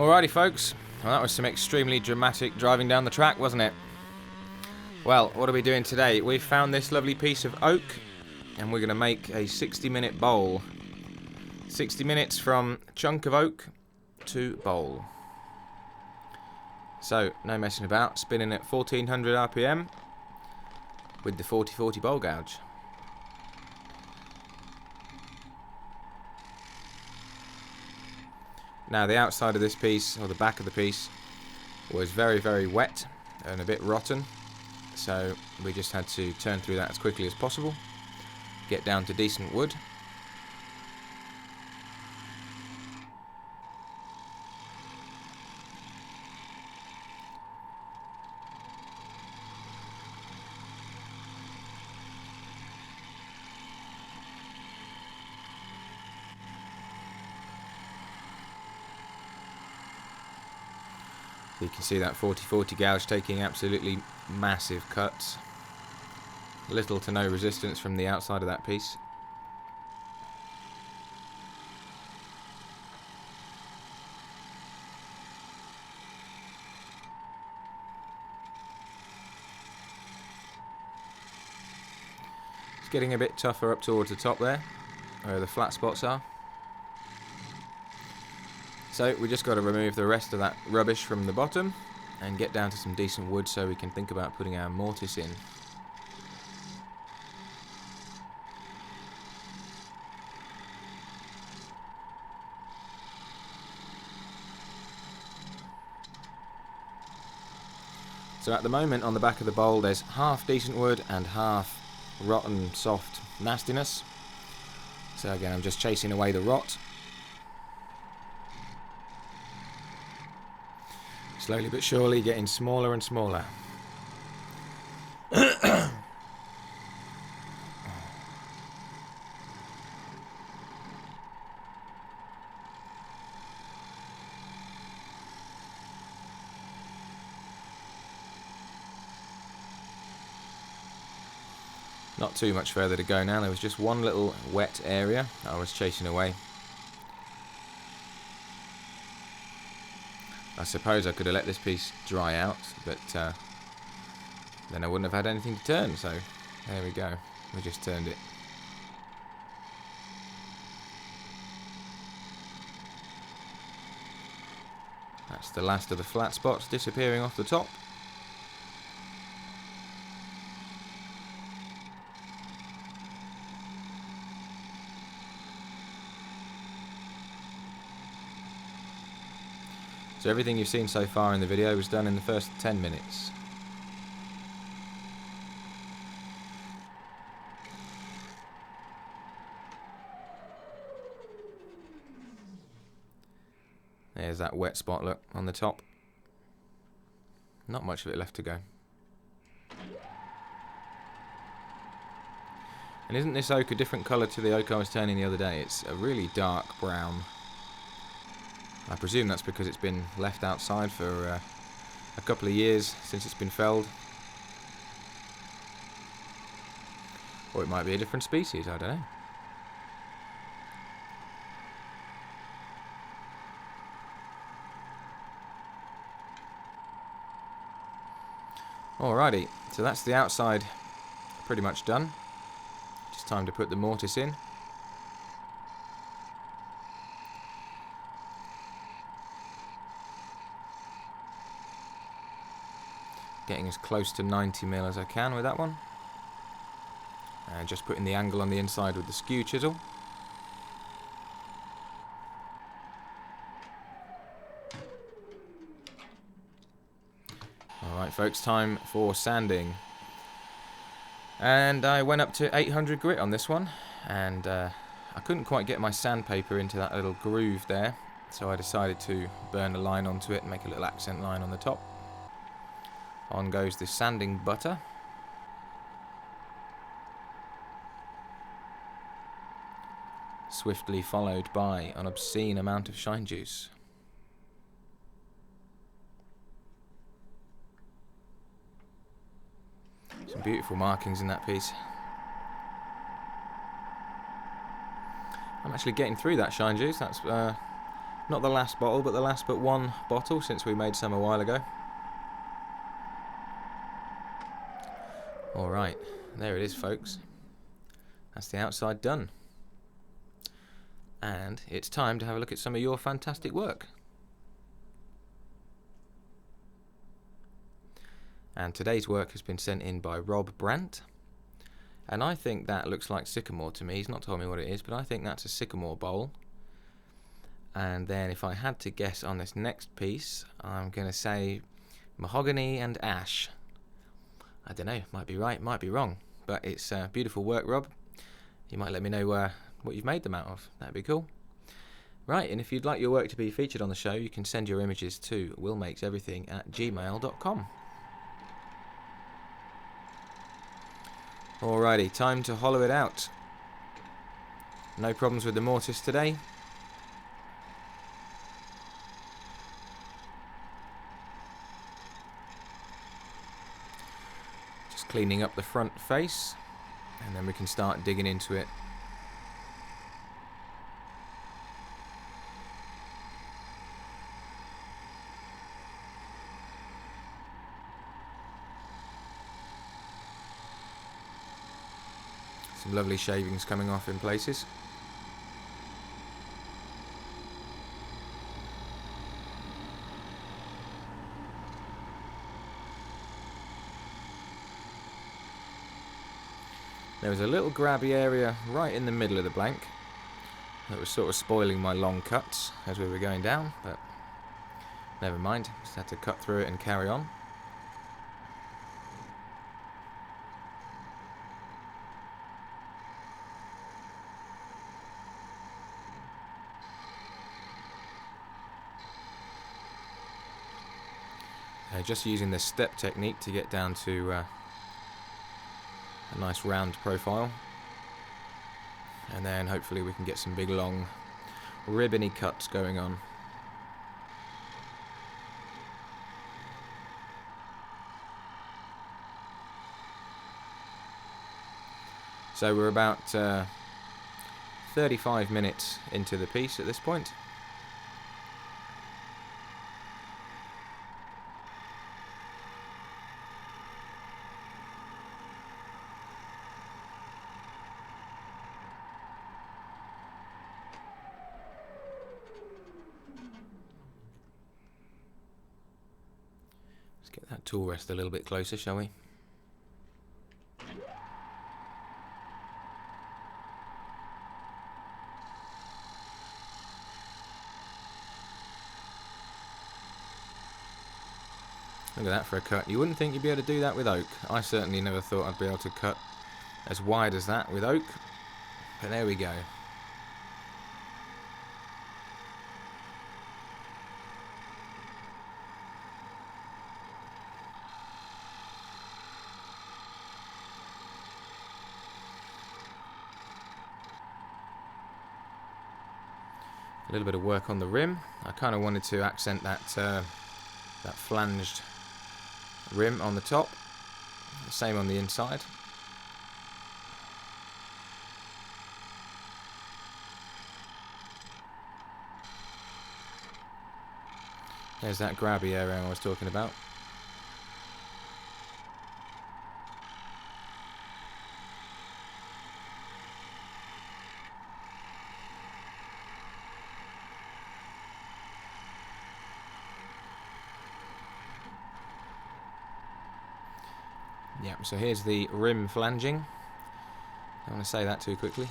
Alrighty folks, well, that was some extremely dramatic driving down the track, wasn't it? Well, what are we doing today? We've found this lovely piece of oak and we're going to make a 60-minute bowl. 60 minutes from chunk of oak to bowl. So, no messing about, spinning at 1400 RPM with the 40-40 bowl gouge. Now the outside of this piece, or the back of the piece, was very, very wet and a bit rotten. So we just had to turn through that as quickly as possible. Get down to decent wood. You can see that 40-40 gouge taking absolutely massive cuts. Little to no resistance from the outside of that piece. It's getting a bit tougher up towards the top there, where the flat spots are. So we just got to remove the rest of that rubbish from the bottom and get down to some decent wood so we can think about putting our mortise in. So at the moment on the back of the bowl there's half decent wood and half rotten soft nastiness. So again, I'm just chasing away the rot. Slowly but surely getting smaller and smaller. Not too much further to go now. There was just one little wet area I was chasing away. I suppose I could have let this piece dry out, but then I wouldn't have had anything to turn, so there we go. We just turned it. That's the last of the flat spots disappearing off the top. So everything you've seen so far in the video was done in the first 10 minutes. There's that wet spot, look, on the top. Not much of it left to go. And isn't this oak a different colour to the oak I was turning the other day? It's a really dark brown. I presume that's because it's been left outside for a couple of years since it's been felled. Or it might be a different species, I don't know. Alrighty, so that's the outside pretty much done. Just time to put the mortise in. Getting as close to 90mm as I can with that one. And just putting the angle on the inside with the skew chisel. Alright folks, time for sanding. And I went up to 800 grit on this one. And I couldn't quite get my sandpaper into that little groove there. So I decided to burn a line onto it and make a little accent line on the top. On goes the sanding butter. Swiftly followed by an obscene amount of shine juice. Some beautiful markings in that piece. I'm actually getting through that shine juice. That's Not the last bottle, but the last but one bottle, since we made some a while ago. Alright, there it is, folks. That's the outside done. And it's time to have a look at some of your fantastic work. And today's work has been sent in by Rob Brandt. And I think that looks like sycamore to me. He's not told me what it is, but I think that's a sycamore bowl. And then if I had to guess on this next piece, I'm going to say mahogany and ash. I don't know, might be right, might be wrong. But it's beautiful work, Rob. You might let me know what you've made them out of. That'd be cool. Right, and if you'd like your work to be featured on the show, you can send your images to willmakeseverything@gmail.com. Alrighty, time to hollow it out. No problems with the mortise today. Just cleaning up the front face, and then we can start digging into it. Some lovely shavings coming off in places. There was a little grabby area right in the middle of the blank that was sort of spoiling my long cuts as we were going down, but never mind, just had to cut through it and carry on. Just using the step technique to get down to a nice round profile, and then hopefully we can get some big long ribbony cuts going on. So we're about 35 minutes into the piece at this point. Get that tool rest a little bit closer, shall we? Look at that for a cut. You wouldn't think you'd be able to do that with oak. I certainly never thought I'd be able to cut as wide as that with oak. But there we go. A little bit of work on the rim. I kind of wanted to accent that that flanged rim on the top. The same on the inside. There's that grabby area I was talking about. Yeah, so here's the rim flanging. I don't want to say that too quickly.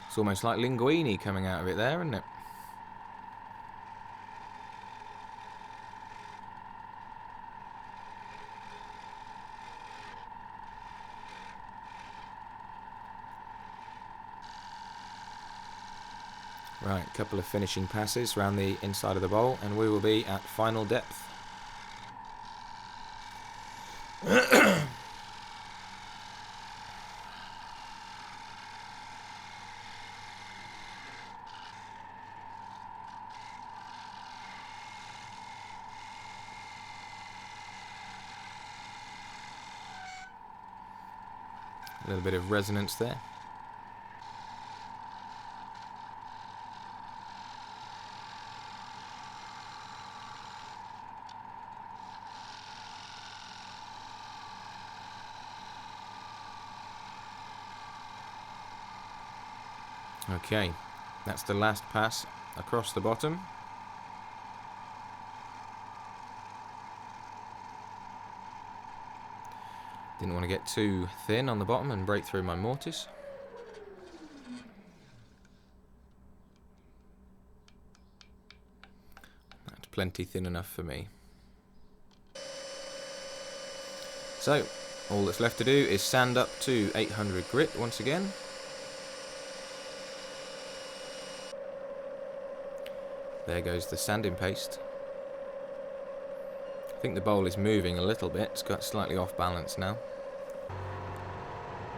It's almost like linguine coming out of it there, isn't it? Right, a couple of finishing passes around the inside of the bowl, and we will be at final depth. A little bit of resonance there. Okay, that's the last pass across the bottom. Didn't want to get too thin on the bottom and break through my mortise. That's plenty thin enough for me. So, all that's left to do is sand up to 800 grit once again. There goes the sanding paste. I think the bowl is moving a little bit, it's got slightly off balance now.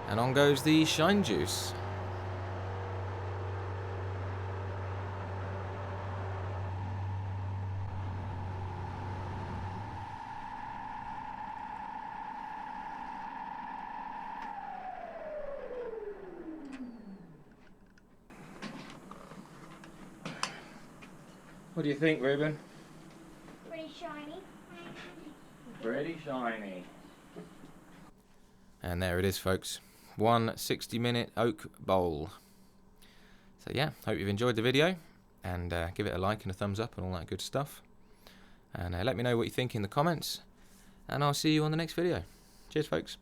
And on goes the shine juice. What do you think, Ruben? Pretty shiny. Pretty shiny. And there it is, folks. One 60-minute oak bowl. So yeah, hope you've enjoyed the video, and give it a like and a thumbs up and all that good stuff. And let me know what you think in the comments, and I'll see you on the next video. Cheers, folks.